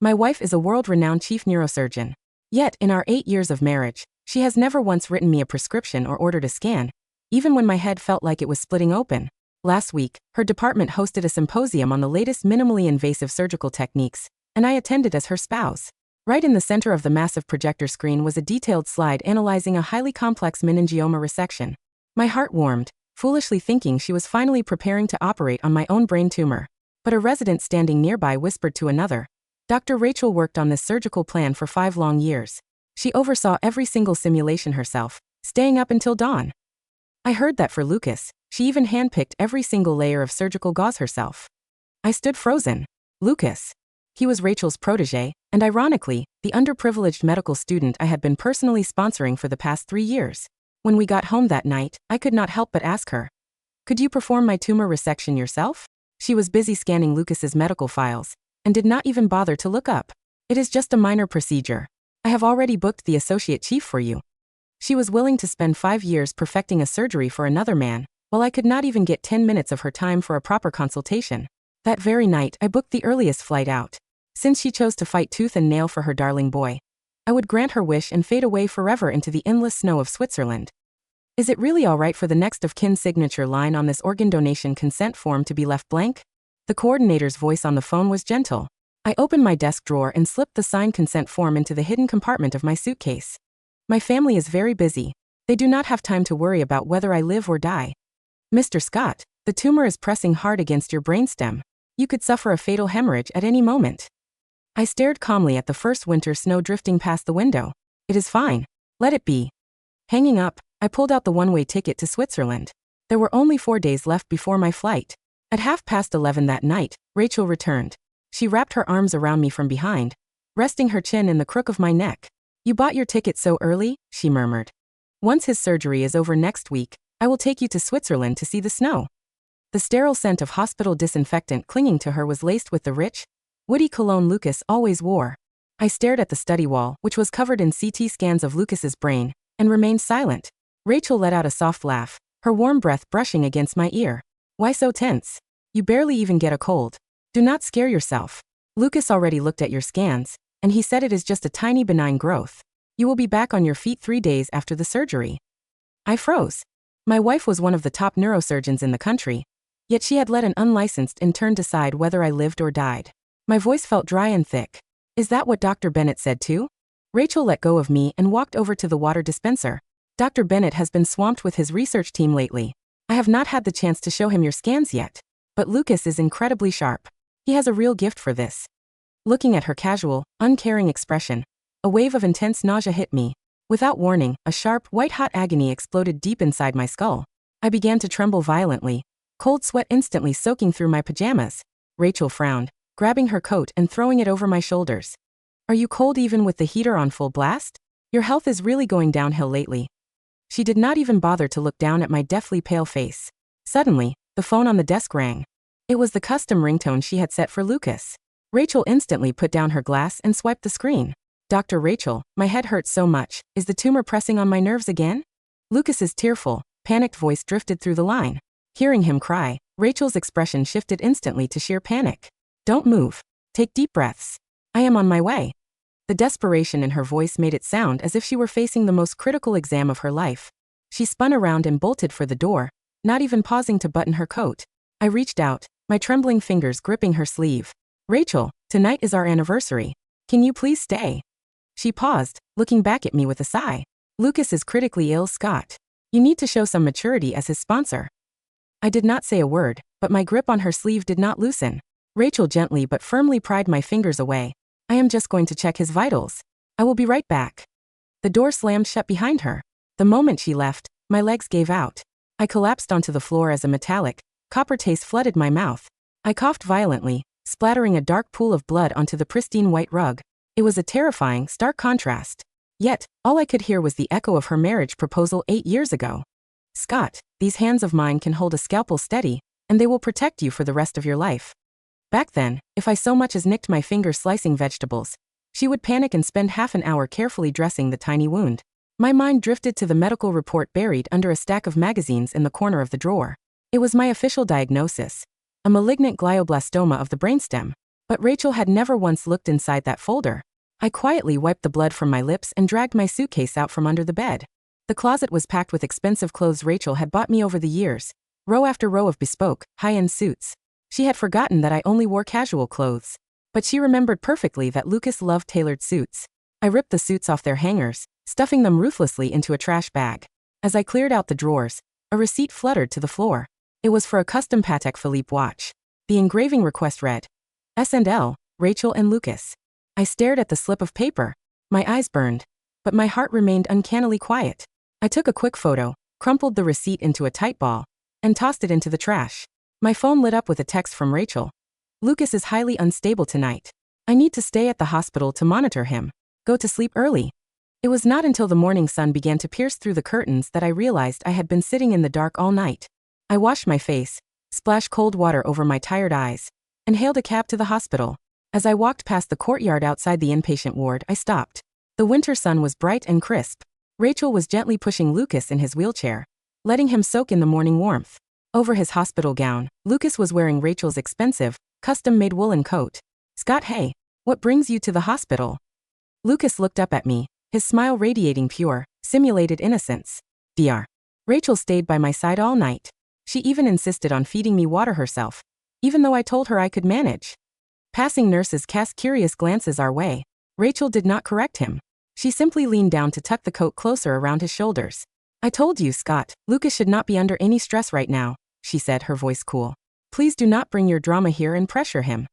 My wife is a world-renowned chief neurosurgeon. Yet, in our 8 years of marriage, she has never once written me a prescription or ordered a scan, even when my head felt like it was splitting open. Last week, her department hosted a symposium on the latest minimally invasive surgical techniques, and I attended as her spouse. Right in the center of the massive projector screen was a detailed slide analyzing a highly complex meningioma resection. My heart warmed, foolishly thinking she was finally preparing to operate on my own brain tumor. But a resident standing nearby whispered to another, Dr. Rachel worked on this surgical plan for 5 long years. She oversaw every single simulation herself, staying up until dawn. I heard that for Lucas, she even handpicked every single layer of surgical gauze herself. I stood frozen. Lucas. He was Rachel's protege, and ironically, the underprivileged medical student I had been personally sponsoring for the past 3 years. When we got home that night, I could not help but ask her, "Could you perform my tumor resection yourself?" She was busy scanning Lucas's medical files, and did not even bother to look up. "It is just a minor procedure. I have already booked the associate chief for you." She was willing to spend 5 years perfecting a surgery for another man, while I could not even get 10 minutes of her time for a proper consultation. That very night, I booked the earliest flight out. Since she chose to fight tooth and nail for her darling boy, I would grant her wish and fade away forever into the endless snow of Switzerland. Is it really all right for the next of kin signature line on this organ donation consent form to be left blank? The coordinator's voice on the phone was gentle. I opened my desk drawer and slipped the signed consent form into the hidden compartment of my suitcase. My family is very busy. They do not have time to worry about whether I live or die. Mr. Scott, the tumor is pressing hard against your brainstem. You could suffer a fatal hemorrhage at any moment. I stared calmly at the first winter snow drifting past the window. It is fine. Let it be. Hanging up, I pulled out the one-way ticket to Switzerland. There were only 4 days left before my flight. At 11:30 that night, Rachel returned. She wrapped her arms around me from behind, resting her chin in the crook of my neck. "You bought your ticket so early?" she murmured. "Once his surgery is over next week, I will take you to Switzerland to see the snow." The sterile scent of hospital disinfectant clinging to her was laced with the rich, woody cologne Lucas always wore. I stared at the study wall, which was covered in CT scans of Lucas's brain, and remained silent. Rachel let out a soft laugh, her warm breath brushing against my ear. "Why so tense? You barely even get a cold. Do not scare yourself. Lucas already looked at your scans, and he said it is just a tiny benign growth. You will be back on your feet 3 days after the surgery." I froze. My wife was one of the top neurosurgeons in the country, yet she had let an unlicensed intern decide whether I lived or died. My voice felt dry and thick. "Is that what Dr. Bennett said too?" Rachel let go of me and walked over to the water dispenser. "Dr. Bennett has been swamped with his research team lately. I have not had the chance to show him your scans yet. But Lucas is incredibly sharp. He has a real gift for this." Looking at her casual, uncaring expression, a wave of intense nausea hit me. Without warning, a sharp, white-hot agony exploded deep inside my skull. I began to tremble violently, cold sweat instantly soaking through my pajamas. Rachel frowned, grabbing her coat and throwing it over my shoulders. "Are you cold even with the heater on full blast? Your health is really going downhill lately." She did not even bother to look down at my deathly pale face. Suddenly, the phone on the desk rang. It was the custom ringtone she had set for Lucas. Rachel instantly put down her glass and swiped the screen. "Dr. Rachel, my head hurts so much. Is the tumor pressing on my nerves again?" Lucas's tearful, panicked voice drifted through the line. Hearing him cry, Rachel's expression shifted instantly to sheer panic. "Don't move. Take deep breaths. I am on my way." The desperation in her voice made it sound as if she were facing the most critical exam of her life. She spun around and bolted for the door, not even pausing to button her coat. I reached out, my trembling fingers gripping her sleeve. "Rachel, tonight is our anniversary. Can you please stay?" She paused, looking back at me with a sigh. "Lucas is critically ill, Scott. You need to show some maturity as his sponsor." I did not say a word, but my grip on her sleeve did not loosen. Rachel gently but firmly pried my fingers away. "I am just going to check his vitals. I will be right back." The door slammed shut behind her. The moment she left, my legs gave out. I collapsed onto the floor as a metallic, copper taste flooded my mouth. I coughed violently, splattering a dark pool of blood onto the pristine white rug. It was a terrifying, stark contrast. Yet, all I could hear was the echo of her marriage proposal 8 years ago. "Scott, these hands of mine can hold a scalpel steady, and they will protect you for the rest of your life." Back then, if I so much as nicked my finger slicing vegetables, she would panic and spend half an hour carefully dressing the tiny wound. My mind drifted to the medical report buried under a stack of magazines in the corner of the drawer. It was my official diagnosis: a malignant glioblastoma of the brainstem. But Rachel had never once looked inside that folder. I quietly wiped the blood from my lips and dragged my suitcase out from under the bed. The closet was packed with expensive clothes Rachel had bought me over the years, row after row of bespoke, high-end suits. She had forgotten that I only wore casual clothes. But she remembered perfectly that Lucas loved tailored suits. I ripped the suits off their hangers, stuffing them ruthlessly into a trash bag. As I cleared out the drawers, a receipt fluttered to the floor. It was for a custom Patek Philippe watch. The engraving request read, S&L, Rachel and Lucas. I stared at the slip of paper. My eyes burned, but my heart remained uncannily quiet. I took a quick photo, crumpled the receipt into a tight ball, and tossed it into the trash. My phone lit up with a text from Rachel. Lucas is highly unstable tonight. I need to stay at the hospital to monitor him. Go to sleep early. It was not until the morning sun began to pierce through the curtains that I realized I had been sitting in the dark all night. I washed my face, splashed cold water over my tired eyes, and hailed a cab to the hospital. As I walked past the courtyard outside the inpatient ward, I stopped. The winter sun was bright and crisp. Rachel was gently pushing Lucas in his wheelchair, letting him soak in the morning warmth. Over his hospital gown, Lucas was wearing Rachel's expensive, custom-made woolen coat. Scott, hey, what brings you to the hospital? Lucas looked up at me, his smile radiating pure, simulated innocence. Dr. Rachel stayed by my side all night. She even insisted on feeding me water herself, even though I told her I could manage. Passing nurses cast curious glances our way. Rachel did not correct him. She simply leaned down to tuck the coat closer around his shoulders. I told you, Scott, Lucas should not be under any stress right now, she said, her voice cool. Please do not bring your drama here and pressure him.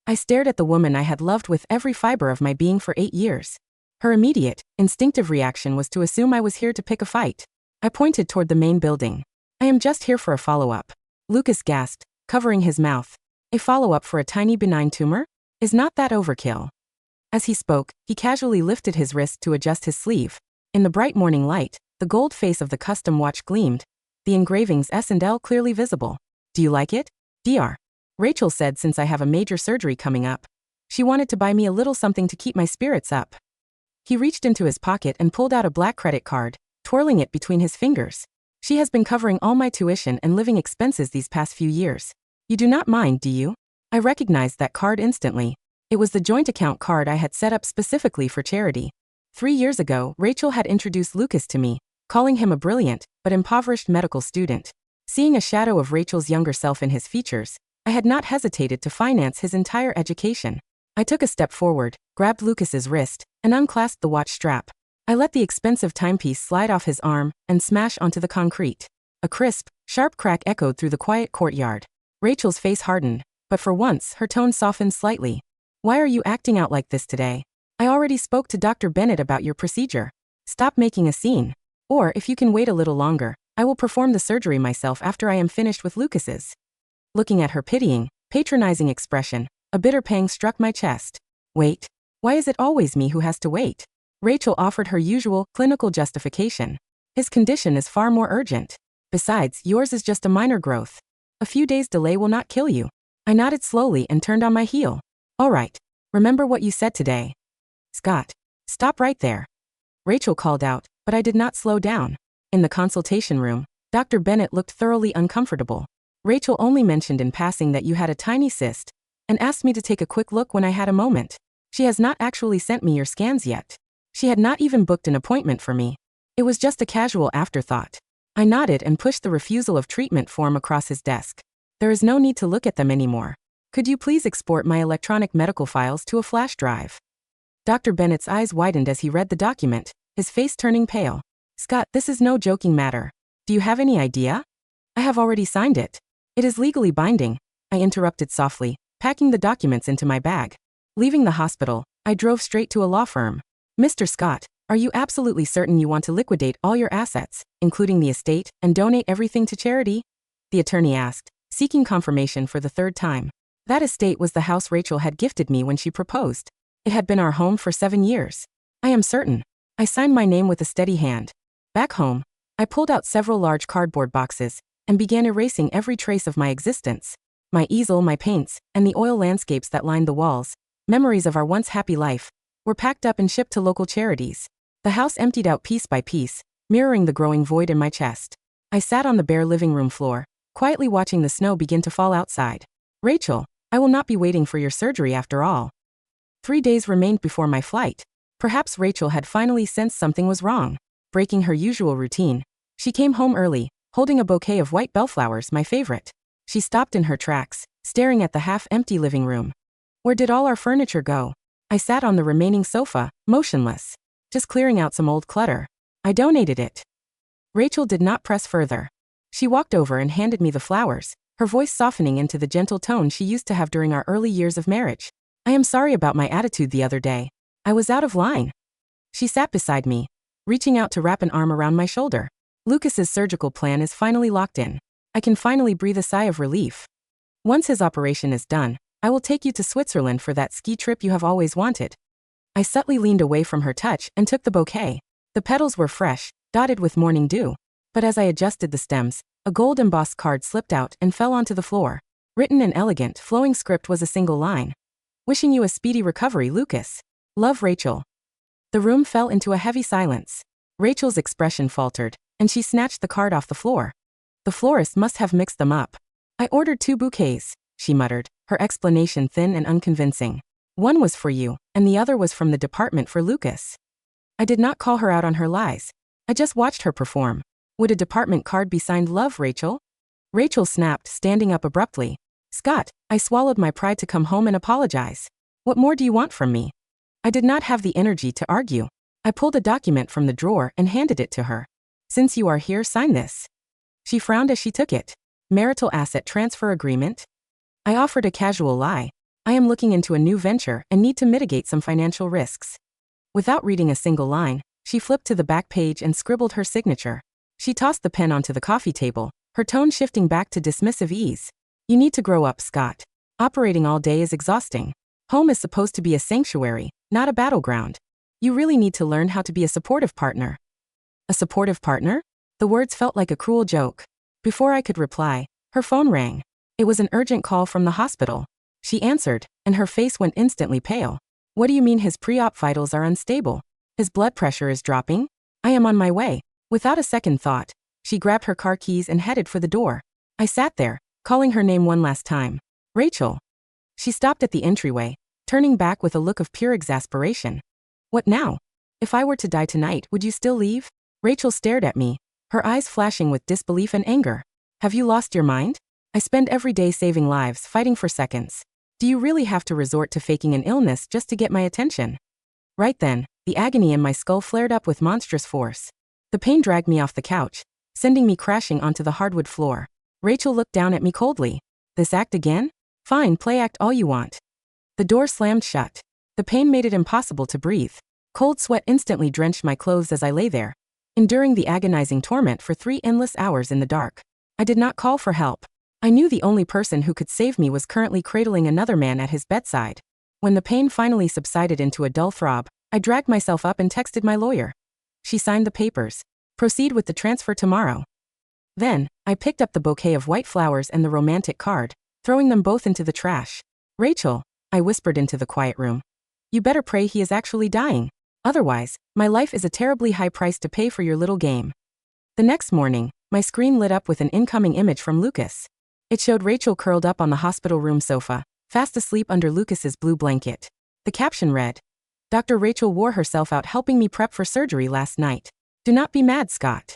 I stared at the woman I had loved with every fiber of my being for 8 years. Her immediate, instinctive reaction was to assume I was here to pick a fight. I pointed toward the main building. I am just here for a follow-up. Lucas gasped, covering his mouth. A follow-up for a tiny benign tumor? Is not that overkill? As he spoke, he casually lifted his wrist to adjust his sleeve. In the bright morning light, the gold face of the custom watch gleamed, the engravings S&L clearly visible. Do you like it? Dr. Rachel said since I have a major surgery coming up. She wanted to buy me a little something to keep my spirits up. He reached into his pocket and pulled out a black credit card, twirling it between his fingers. She has been covering all my tuition and living expenses these past few years. You do not mind, do you? I recognized that card instantly. It was the joint account card I had set up specifically for charity. 3 years ago, Rachel had introduced Lucas to me, calling him a brilliant, but impoverished medical student. Seeing a shadow of Rachel's younger self in his features, I had not hesitated to finance his entire education. I took a step forward, grabbed Lucas's wrist, and unclasped the watch strap. I let the expensive timepiece slide off his arm and smash onto the concrete. A crisp, sharp crack echoed through the quiet courtyard. Rachel's face hardened, but for once, her tone softened slightly. Why are you acting out like this today? I already spoke to Dr. Bennett about your procedure. Stop making a scene. Or, if you can wait a little longer, I will perform the surgery myself after I am finished with Lucas's. Looking at her pitying, patronizing expression, a bitter pang struck my chest. Wait. Why is it always me who has to wait? Rachel offered her usual, clinical justification. His condition is far more urgent. Besides, yours is just a minor growth. A few days' delay will not kill you. I nodded slowly and turned on my heel. All right. Remember what you said today. Scott. Stop right there. Rachel called out, but I did not slow down. In the consultation room, Dr. Bennett looked thoroughly uncomfortable. Rachel only mentioned in passing that you had a tiny cyst, and asked me to take a quick look when I had a moment. She has not actually sent me your scans yet. She had not even booked an appointment for me. It was just a casual afterthought. I nodded and pushed the refusal of treatment form across his desk. There is no need to look at them anymore. Could you please export my electronic medical files to a flash drive? Dr. Bennett's eyes widened as he read the document, his face turning pale. Scott, this is no joking matter. Do you have any idea? I have already signed it. It is legally binding, I interrupted softly, packing the documents into my bag. Leaving the hospital, I drove straight to a law firm. Mr. Scott, are you absolutely certain you want to liquidate all your assets, including the estate, and donate everything to charity? The attorney asked, seeking confirmation for the 3rd time. That estate was the house Rachel had gifted me when she proposed. It had been our home for 7 years. I am certain. I signed my name with a steady hand. Back home, I pulled out several large cardboard boxes and began erasing every trace of my existence. My easel, my paints, and the oil landscapes that lined the walls, memories of our once happy life, were packed up and shipped to local charities. The house emptied out piece by piece, mirroring the growing void in my chest. I sat on the bare living room floor, quietly watching the snow begin to fall outside. Rachel, I will not be waiting for your surgery after all. 3 days remained before my flight. Perhaps Rachel had finally sensed something was wrong. Breaking her usual routine, she came home early, holding a bouquet of white bellflowers, my favorite. She stopped in her tracks, staring at the half-empty living room. Where did all our furniture go? I sat on the remaining sofa, motionless, just clearing out some old clutter. I donated it. Rachel did not press further. She walked over and handed me the flowers, her voice softening into the gentle tone she used to have during our early years of marriage. I am sorry about my attitude the other day. I was out of line. She sat beside me, reaching out to wrap an arm around my shoulder. Lucas's surgical plan is finally locked in. I can finally breathe a sigh of relief. Once his operation is done, I will take you to Switzerland for that ski trip you have always wanted. I subtly leaned away from her touch and took the bouquet. The petals were fresh, dotted with morning dew. But as I adjusted the stems, a gold-embossed card slipped out and fell onto the floor. Written in elegant, flowing script was a single line. Wishing you a speedy recovery, Lucas. Love, Rachel. The room fell into a heavy silence. Rachel's expression faltered, and she snatched the card off the floor. The florist must have mixed them up. I ordered 2 bouquets, she muttered, her explanation thin and unconvincing. One was for you, and the other was from the department for Lucas. I did not call her out on her lies. I just watched her perform. Would a department card be signed Love, Rachel? Rachel snapped, standing up abruptly. Scott, I swallowed my pride to come home and apologize. What more do you want from me? I did not have the energy to argue. I pulled a document from the drawer and handed it to her. Since you are here, sign this. She frowned as she took it. Marital asset transfer agreement? I offered a casual lie. I am looking into a new venture and need to mitigate some financial risks. Without reading a single line, she flipped to the back page and scribbled her signature. She tossed the pen onto the coffee table, her tone shifting back to dismissive ease. You need to grow up, Scott. Operating all day is exhausting. Home is supposed to be a sanctuary, not a battleground. You really need to learn how to be a supportive partner. A supportive partner? The words felt like a cruel joke. Before I could reply, her phone rang. It was an urgent call from the hospital. She answered, and her face went instantly pale. What do you mean his pre-op vitals are unstable? His blood pressure is dropping? I am on my way. Without a second thought, she grabbed her car keys and headed for the door. I sat there, calling her name one last time. Rachel. She stopped at the entryway, turning back with a look of pure exasperation. What now? If I were to die tonight, would you still leave? Rachel stared at me, her eyes flashing with disbelief and anger. Have you lost your mind? I spend every day saving lives, fighting for seconds. Do you really have to resort to faking an illness just to get my attention? Right then, the agony in my skull flared up with monstrous force. The pain dragged me off the couch, sending me crashing onto the hardwood floor. Rachel looked down at me coldly. This act again? Fine, play act all you want. The door slammed shut. The pain made it impossible to breathe. Cold sweat instantly drenched my clothes as I lay there, enduring the agonizing torment for 3 endless hours in the dark. I did not call for help. I knew the only person who could save me was currently cradling another man at his bedside. When the pain finally subsided into a dull throb, I dragged myself up and texted my lawyer. She signed the papers. Proceed with the transfer tomorrow. Then, I picked up the bouquet of white flowers and the romantic card, throwing them both into the trash. Rachel, I whispered into the quiet room. You better pray he is actually dying. Otherwise, my life is a terribly high price to pay for your little game. The next morning, my screen lit up with an incoming image from Lucas. It showed Rachel curled up on the hospital room sofa, fast asleep under Lucas's blue blanket. The caption read, Dr. Rachel wore herself out helping me prep for surgery last night. Do not be mad, Scott.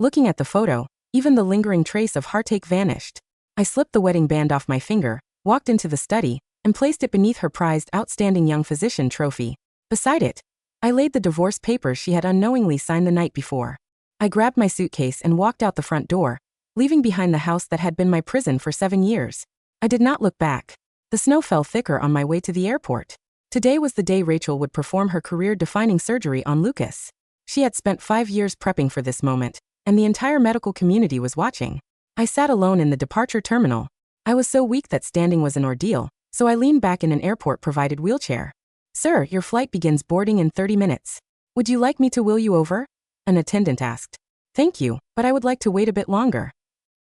Looking at the photo, even the lingering trace of heartache vanished. I slipped the wedding band off my finger, walked into the study, and placed it beneath her prized Outstanding Young Physician trophy. Beside it, I laid the divorce papers she had unknowingly signed the night before. I grabbed my suitcase and walked out the front door, leaving behind the house that had been my prison for 7 years. I did not look back. The snow fell thicker on my way to the airport. Today was the day Rachel would perform her career-defining surgery on Lucas. She had spent 5 years prepping for this moment, and the entire medical community was watching. I sat alone in the departure terminal. I was so weak that standing was an ordeal, so I leaned back in an airport-provided wheelchair. Sir, your flight begins boarding in 30 minutes. Would you like me to wheel you over? An attendant asked. Thank you, but I would like to wait a bit longer.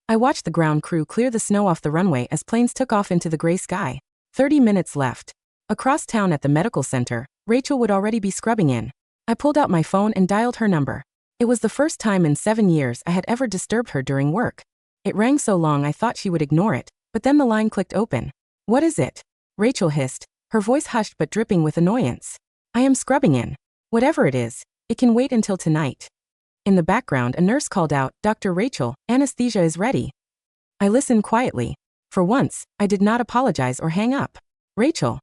I watched the ground crew clear the snow off the runway as planes took off into the gray sky. 30 minutes left. Across town at the medical center, Rachel would already be scrubbing in. I pulled out my phone and dialed her number. It was the first time in 7 years I had ever disturbed her during work. It rang so long I thought she would ignore it, but then the line clicked open. What is it? Rachel hissed, her voice hushed but dripping with annoyance. I am scrubbing in. Whatever it is, it can wait until tonight. In the background, a nurse called out, Dr. Rachel, anesthesia is ready. I listened quietly. For once, I did not apologize or hang up. Rachel,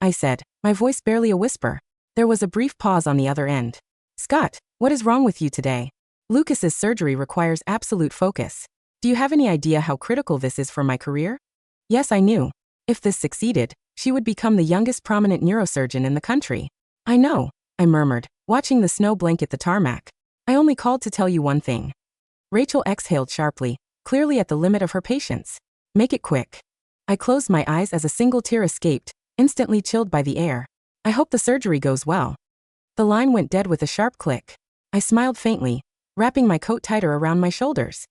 I said, my voice barely a whisper. There was a brief pause on the other end. Scott, what is wrong with you today? Lucas's surgery requires absolute focus. Do you have any idea how critical this is for my career? Yes, I knew. If this succeeded, she would become the youngest prominent neurosurgeon in the country. I know, I murmured, watching the snow blanket the tarmac. I only called to tell you one thing. Rachel exhaled sharply, clearly at the limit of her patience. Make it quick. I closed my eyes as a single tear escaped, instantly chilled by the air. I hope the surgery goes well. The line went dead with a sharp click. I smiled faintly, wrapping my coat tighter around my shoulders.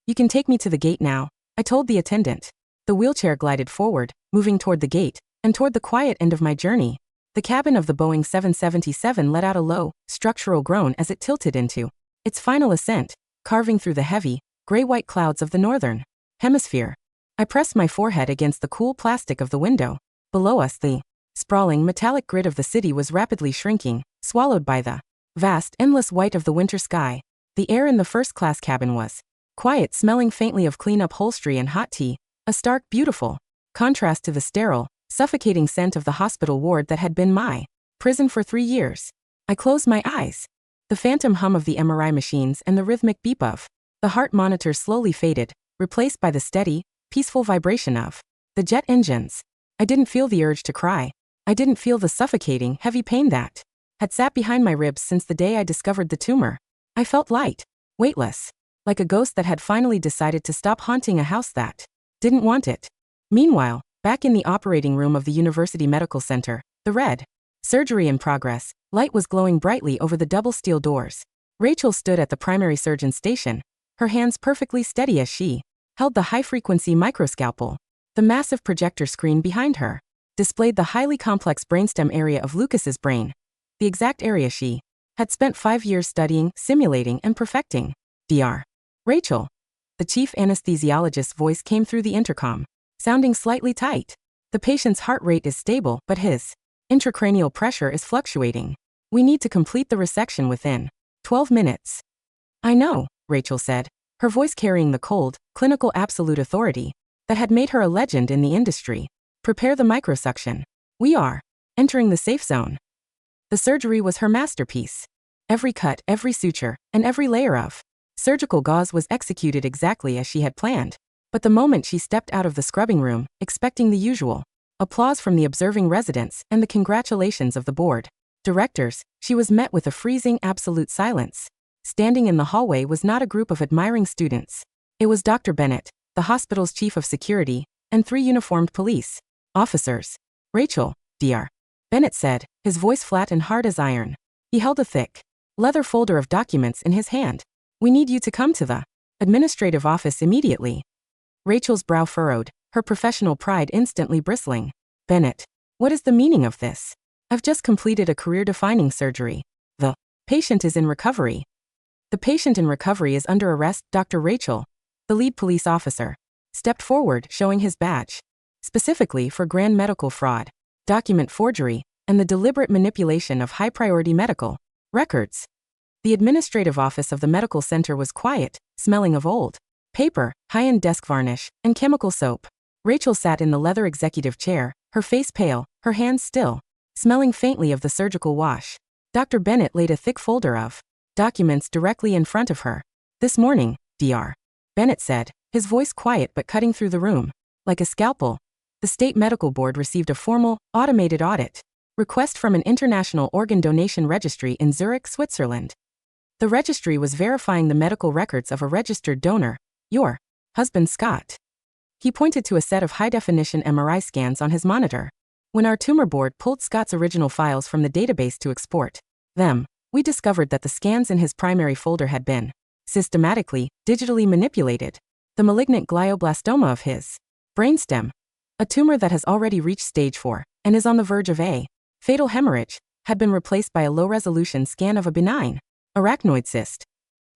You can take me to the gate now, I told the attendant. The wheelchair glided forward, moving toward the gate, and toward the quiet end of my journey. The cabin of the Boeing 777 let out a low, structural groan as it tilted into its final ascent, carving through the heavy, gray-white clouds of the northern hemisphere. I pressed my forehead against the cool plastic of the window. Below us, the sprawling metallic grid of the city was rapidly shrinking, swallowed by the vast, endless white of the winter sky. The air in the first-class cabin was quiet, smelling faintly of clean upholstery and hot tea, a stark, beautiful contrast to the sterile, suffocating scent of the hospital ward that had been my prison for 3 years. I closed my eyes. The phantom hum of the MRI machines and the rhythmic beep of the heart monitor slowly faded, replaced by the steady, peaceful vibration of the jet engines. I didn't feel the urge to cry. I didn't feel the suffocating, heavy pain that had sat behind my ribs since the day I discovered the tumor. I felt light, weightless, like a ghost that had finally decided to stop haunting a house that didn't want it. Meanwhile, back in the operating room of the University Medical Center, the red surgery in progress, light was glowing brightly over the double steel doors. Rachel stood at the primary surgeon station, her hands perfectly steady as she held the high-frequency microscalpel. The massive projector screen behind her displayed the highly complex brainstem area of Lucas's brain, the exact area she had spent 5 years studying, simulating, and perfecting. Dr. Rachel. The chief anesthesiologist's voice came through the intercom, sounding slightly tight. The patient's heart rate is stable, but his intracranial pressure is fluctuating. We need to complete the resection within 12 minutes. I know, Rachel said, her voice carrying the cold, clinical absolute authority that had made her a legend in the industry. Prepare the microsuction. We are entering the safe zone. The surgery was her masterpiece. Every cut, every suture, and every layer of surgical gauze was executed exactly as she had planned. But the moment she stepped out of the scrubbing room, expecting the usual applause from the observing residents and the congratulations of the board directors, she was met with a freezing, absolute silence. Standing in the hallway was not a group of admiring students. It was Dr. Bennett, the hospital's chief of security, and 3 uniformed police officers. Rachel, Dr. Bennett said, his voice flat and hard as iron. He held a thick leather folder of documents in his hand. We need you to come to the administrative office immediately. Rachel's brow furrowed, her professional pride instantly bristling. Bennett, what is the meaning of this? I've just completed a career-defining surgery. The patient is in recovery. The patient in recovery is under arrest. Dr. Rachel, the lead police officer, stepped forward, showing his badge. Specifically for grand medical fraud, document forgery, and the deliberate manipulation of high-priority medical records. The administrative office of the medical center was quiet, smelling of old paper, high-end desk varnish, and chemical soap. Rachel sat in the leather executive chair, her face pale, her hands still, smelling faintly of the surgical wash. Dr. Bennett laid a thick folder of documents directly in front of her. This morning, Dr. Bennett said, his voice quiet but cutting through the room like a scalpel. The State Medical Board received a formal, automated audit request from an international organ donation registry in Zurich, Switzerland. The registry was verifying the medical records of a registered donor, your husband Scott. He pointed to a set of high-definition MRI scans on his monitor. When our tumor board pulled Scott's original files from the database to export them, we discovered that the scans in his primary folder had been systematically, digitally manipulated. The malignant glioblastoma of his brainstem, a tumor that has already reached stage 4 and is on the verge of a fatal hemorrhage, had been replaced by a low-resolution scan of a benign arachnoid cyst.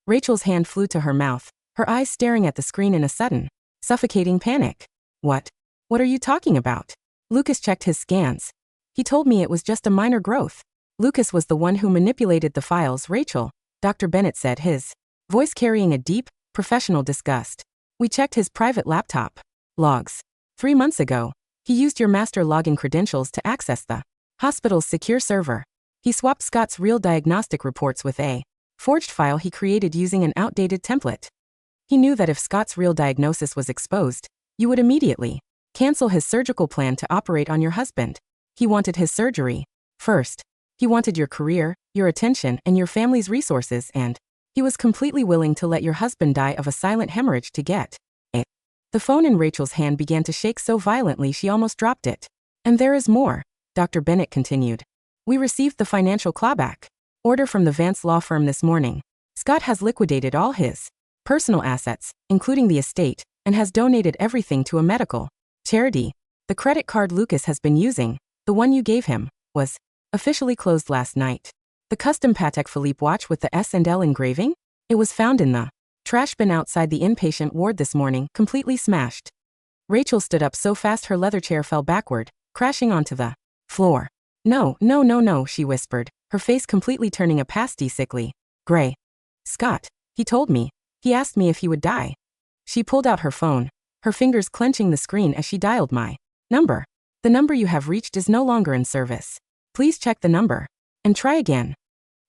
Rachel's hand flew to her mouth, her eyes staring at the screen in a sudden, suffocating panic. What What are you talking about? Lucas checked his scans. He told me it was just a minor growth. Lucas was the one who manipulated the files, Rachel, Dr. Bennett said, his voice carrying a deep, professional disgust. We checked his private laptop logs. 3 months ago, he used your master login credentials to access the hospital's secure server. He swapped Scott's real diagnostic reports with a forged file he created using an outdated template. He knew that if Scott's real diagnosis was exposed, you would immediately cancel his surgical plan to operate on your husband. He wanted his surgery first. He wanted your career, your attention, and your family's resources, and he was completely willing to let your husband die of a silent hemorrhage to get it. The phone in Rachel's hand began to shake so violently she almost dropped it. And there is more, Dr. Bennett continued. We received the financial clawback order from the Vance law firm this morning. Scott has liquidated all his personal assets, including the estate, and has donated everything to a medical charity. The credit card Lucas has been using, the one you gave him, was officially closed last night. The custom Patek Philippe watch with the S&L engraving? It was found in the trash bin outside the inpatient ward this morning, completely smashed. Rachel stood up so fast her leather chair fell backward, crashing onto the floor. No, she whispered, her face completely turning a pasty sickly gray. Scott, he told me. He asked me if he would die. She pulled out her phone, her fingers clenching the screen as she dialed my number. The number you have reached is no longer in service. Please check the number and try again.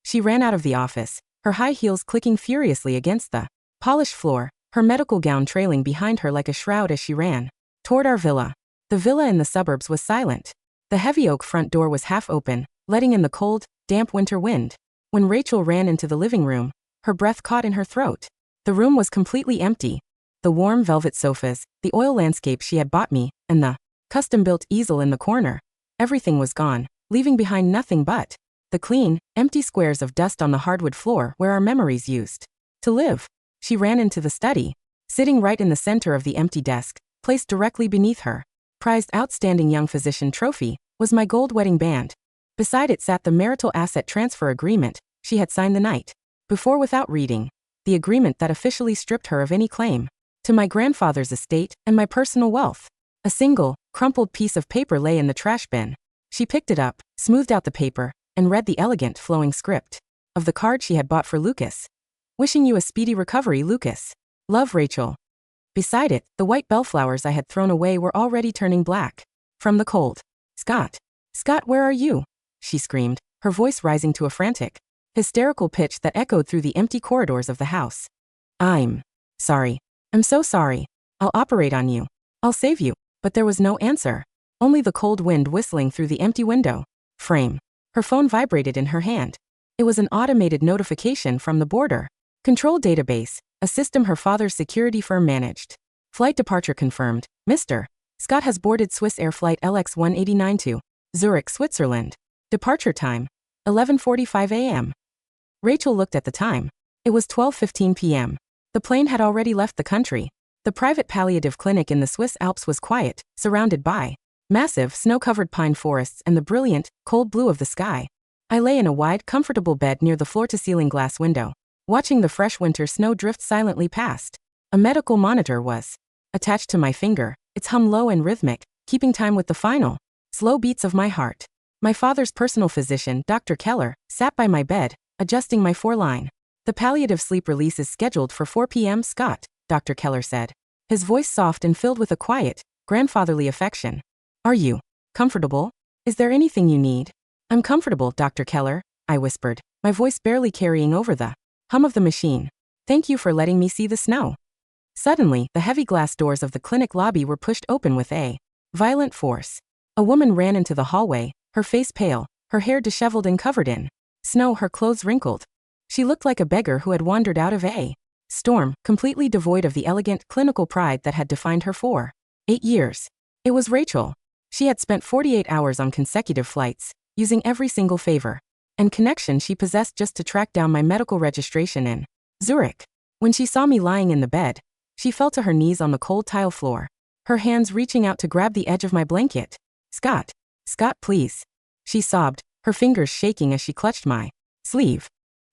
She ran out of the office, her high heels clicking furiously against the polished floor, her medical gown trailing behind her like a shroud as she ran toward our villa. The villa in the suburbs was silent. The heavy oak front door was half open, letting in the cold, damp winter wind. When Rachel ran into the living room, her breath caught in her throat. The room was completely empty. The warm velvet sofas, the oil landscape she had bought me, and the custom-built easel in the corner. Everything was gone, leaving behind nothing but the clean, empty squares of dust on the hardwood floor where our memories used to live. She ran into the study. Sitting right in the center of the empty desk, placed directly beneath her prized Outstanding Young Physician trophy, was my gold wedding band. Beside it sat the marital asset transfer agreement she had signed the night before without reading, the agreement that officially stripped her of any claim to my grandfather's estate and my personal wealth. A single, crumpled piece of paper lay in the trash bin. She picked it up, smoothed out the paper, and read the elegant, flowing script of the card she had bought for Lucas. Wishing you a speedy recovery, Lucas. Love, Rachel. Beside it, the white bellflowers I had thrown away were already turning black from the cold. Scott, where are you? She screamed, her voice rising to a frantic, hysterical pitch that echoed through the empty corridors of the house. I'm sorry. I'm so sorry. I'll operate on you. I'll save you. But there was no answer. Only the cold wind whistling through the empty window frame. Her phone vibrated in her hand. It was an automated notification from the border control database, a system her father's security firm managed. Flight departure confirmed. Mr. Scott has boarded Swiss Air Flight LX-189 to Zurich, Switzerland. Departure time, 11:45 a.m. Rachel looked at the time. It was 12:15 p.m. The plane had already left the country. The private palliative clinic in the Swiss Alps was quiet, surrounded by massive, snow-covered pine forests and the brilliant, cold blue of the sky. I lay in a wide, comfortable bed near the floor-to-ceiling glass window, watching the fresh winter snow drift silently past. A medical monitor was attached to my finger, its hum low and rhythmic, keeping time with the final, slow beats of my heart. My father's personal physician, Dr. Keller, sat by my bed, adjusting my foreline. The palliative sleep release is scheduled for 4 p.m. Scott, Dr. Keller said, his voice soft and filled with a quiet, grandfatherly affection. Are you comfortable? Is there anything you need? I'm comfortable, Dr. Keller, I whispered, my voice barely carrying over the hum of the machine. Thank you for letting me see the snow. Suddenly, the heavy glass doors of the clinic lobby were pushed open with a violent force. A woman ran into the hallway, her face pale, her hair disheveled and covered in snow, her clothes wrinkled. She looked like a beggar who had wandered out of a storm, completely devoid of the elegant, clinical pride that had defined her for 8 years. It was Rachel. She had spent 48 hours on consecutive flights, using every single favor and connection she possessed just to track down my medical registration in Zurich. When she saw me lying in the bed, she fell to her knees on the cold tile floor, her hands reaching out to grab the edge of my blanket. Scott, please. She sobbed, her fingers shaking as she clutched my sleeve.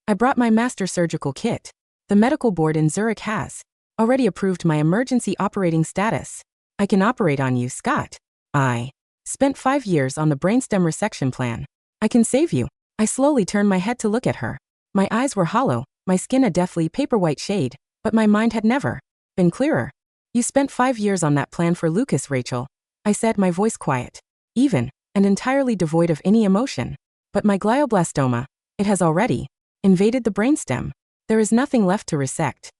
I brought my master surgical kit. The medical board in Zurich has already approved my emergency operating status. I can operate on you, Scott. I spent 5 years on the brainstem resection plan. I can save you. I slowly turned my head to look at her. My eyes were hollow, my skin a deathly paper-white shade, but my mind had never been clearer. You spent 5 years on that plan for Lucas, Rachel, I said, my voice quiet, even, and entirely devoid of any emotion. But my glioblastoma, it has already invaded the brainstem. There is nothing left to resect.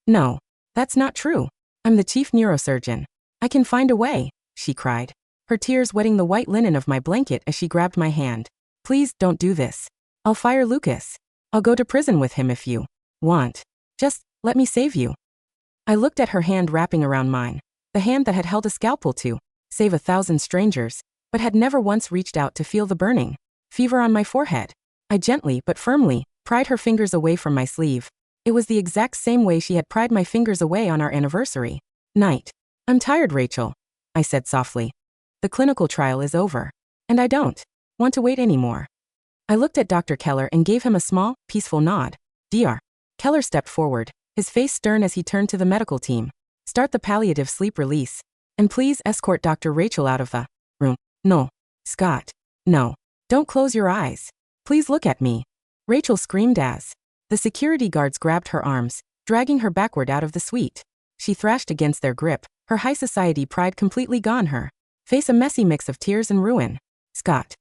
No, that's not true. I'm the chief neurosurgeon. I can find a way, she cried, her tears wetting the white linen of my blanket as she grabbed my hand. Please don't do this. I'll fire Lucas. I'll go to prison with him if you want. Just let me save you. I looked at her hand wrapping around mine, the hand that had held a scalpel to save 1,000 strangers, but had never once reached out to feel the burning fever on my forehead. I gently but firmly pried her fingers away from my sleeve. It was the exact same way she had pried my fingers away on our anniversary night. I'm tired, Rachel, I said softly. The clinical trial is over, and I don't want to wait anymore. I looked at Dr. Keller and gave him a small, peaceful nod. Dr. Keller stepped forward, his face stern as he turned to the medical team. Start the palliative sleep release. And please escort Dr. Rachel out of the room. No, Scott. No. Don't close your eyes. Please look at me. Rachel screamed as the security guards grabbed her arms, dragging her backward out of the suite. She thrashed against their grip, her high society pride completely gone, her face a messy mix of tears and ruin. Scott.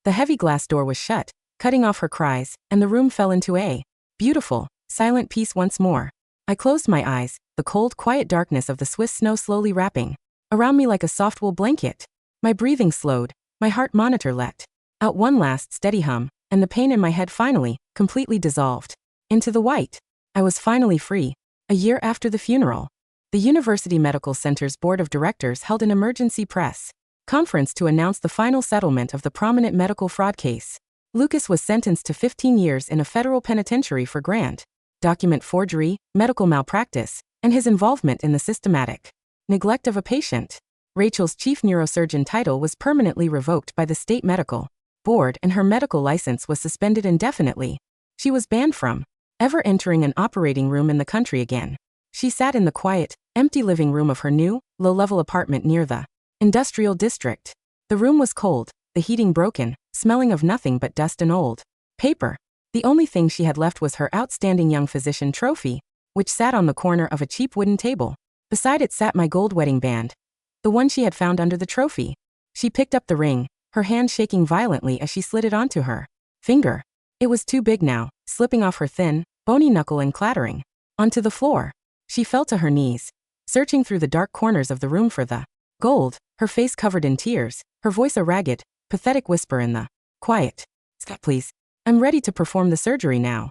The heavy glass door was shut, cutting off her cries, and the room fell into a beautiful, silent peace once more. I closed my eyes, the cold, quiet darkness of the Swiss snow slowly wrapping around me like a soft wool blanket. My breathing slowed, my heart monitor let out one last steady hum, and the pain in my head finally, completely dissolved into the white. I was finally free. A year after the funeral, the University Medical Center's Board of Directors held an emergency press conference to announce the final settlement of the prominent medical fraud case. Lucas was sentenced to 15 years in a federal penitentiary for grand document forgery, medical malpractice, and his involvement in the systematic neglect of a patient. Rachel's chief neurosurgeon title was permanently revoked by the state medical board, and her medical license was suspended indefinitely. She was banned from ever entering an operating room in the country again. She sat in the quiet, empty living room of her new, low-level apartment near the industrial district. The room was cold, the heating broken, smelling of nothing but dust and old paper. The only thing she had left was her outstanding young physician trophy, which sat on the corner of a cheap wooden table. Beside it sat my gold wedding band, the one she had found under the trophy. She picked up the ring, her hand shaking violently as she slid it onto her finger. It was too big now, slipping off her thin, bony knuckle and clattering onto the floor. She fell to her knees, searching through the dark corners of the room for the gold, her face covered in tears, her voice a ragged, pathetic whisper in the quiet. Scott, please. I'm ready to perform the surgery now.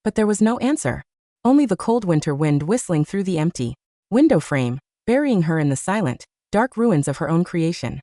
But there was no answer. Only the cold winter wind whistling through the empty window frame, burying her in the silent, dark ruins of her own creation.